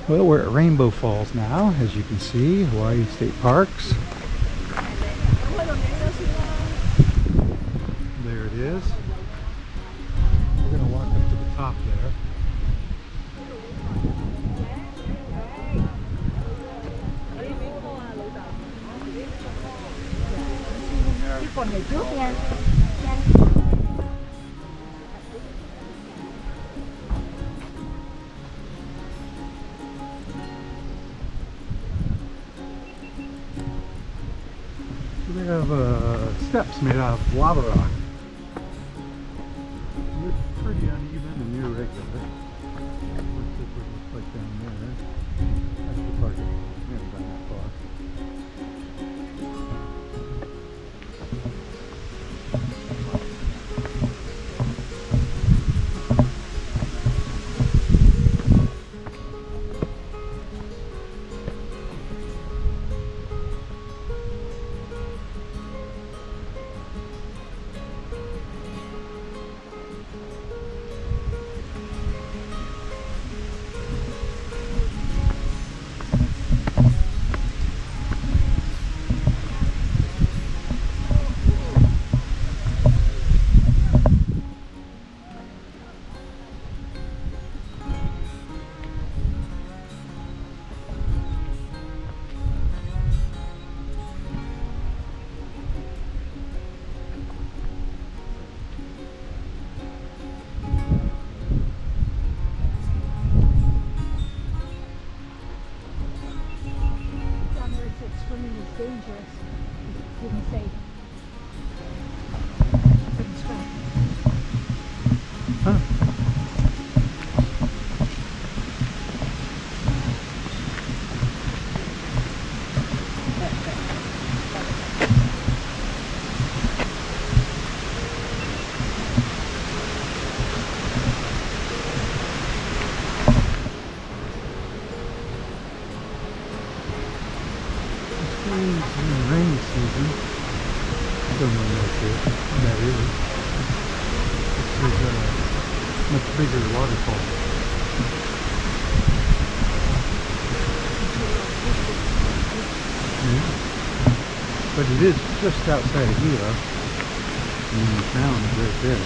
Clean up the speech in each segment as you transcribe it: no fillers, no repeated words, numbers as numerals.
Well, we're at Rainbow Falls now, as you can see, Hawaii State Parks. There it is. We're going to walk up to the top there. We have steps made out of lava rock. They're pretty uneven and irregular. What's it look like down there? That's the park. We haven't gone that far. Swimming is dangerous. It didn't say. Couldn't swim. Huh. In the rainy season, don't know what that is. This is a much bigger waterfall. But it is just outside of Hilo, and the town is right there.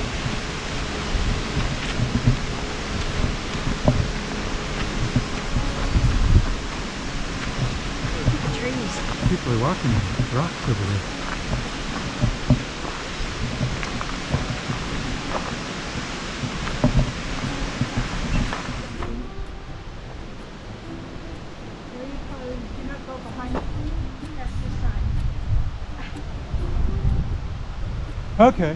People are walking on rocks over there. Do not go behind. That's the sign. Okay.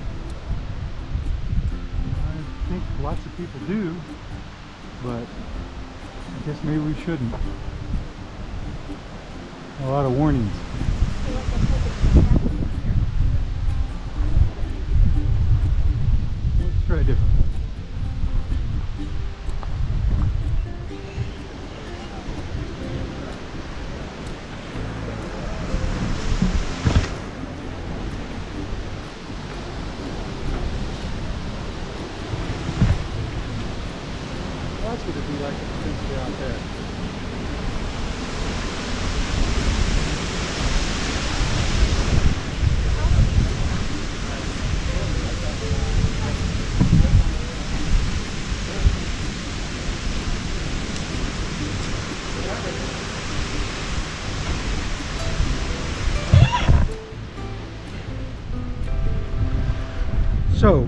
I think lots of people do, but I guess maybe we shouldn't. A lot of warnings. Let's try different. That's what it'd be like potentially out there. So,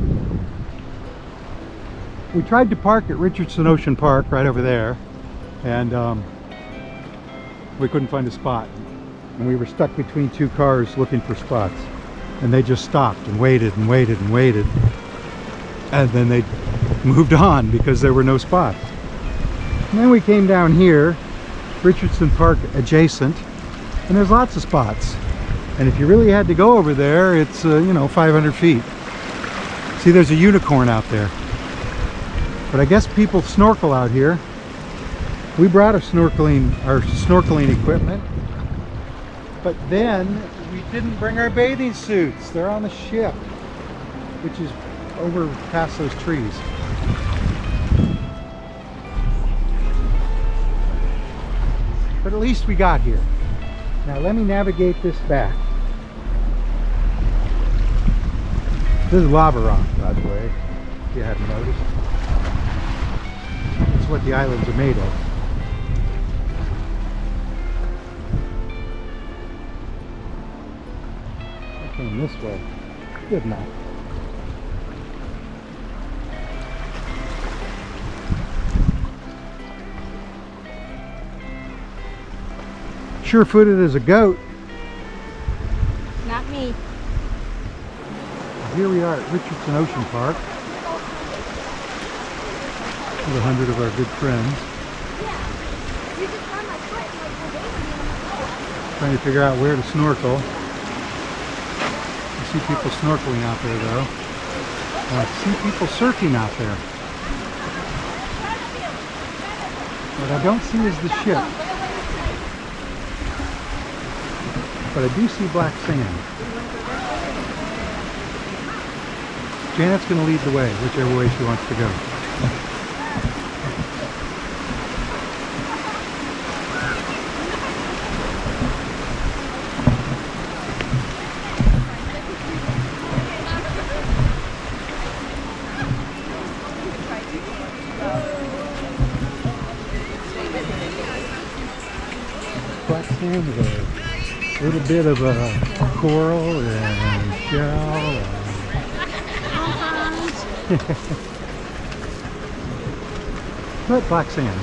we tried to park at Richardson Ocean Park right over there, and we couldn't find a spot. And we were stuck between two cars looking for spots. And they just stopped and waited and waited and waited. And then they moved on because there were no spots. And then we came down here, Richardson Park adjacent, and there's lots of spots. And if you really had to go over there, it's, you know, 500 feet. See, there's a unicorn out there. But I guess people snorkel out here. We brought our snorkeling equipment. But then we didn't bring our bathing suits. They're on the ship, which is over past those trees. But at least we got here. Now let me navigate this back. This is lava rock, by the way, if you hadn't noticed. That's what the islands are made of. I came this way. Good enough. Sure-footed as a goat. Not me. Here we are at Richardson Ocean Park with 100 of our good friends. Trying to figure out where to snorkel. I see people snorkeling out there though. I see people surfing out there. What I don't see is the ship. But I do see black sand. Janet's going to lead the way, whichever way she wants to go. Black sand with a little bit of a coral and shell. But black sand.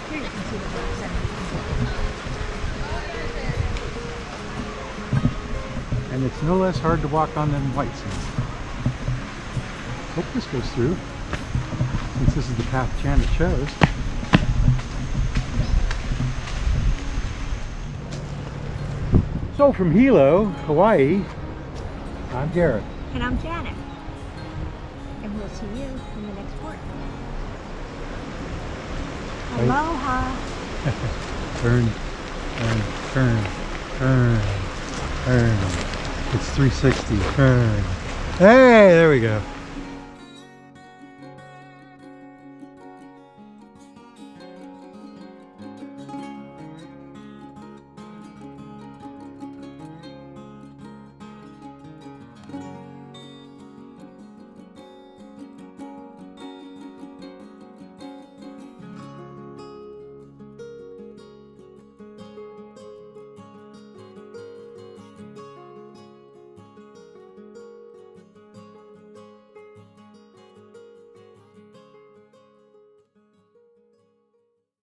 Here you can see the black sand. And it's no less hard to walk on than white sand. Hope this goes through, since this is the path Janet chose. So from Hilo, Hawaii, I'm Garrett. And I'm Janet. And we'll see you in the next port. Right. Aloha. Turn, turn, turn, turn, turn. It's 360. Turn. Hey, there we go.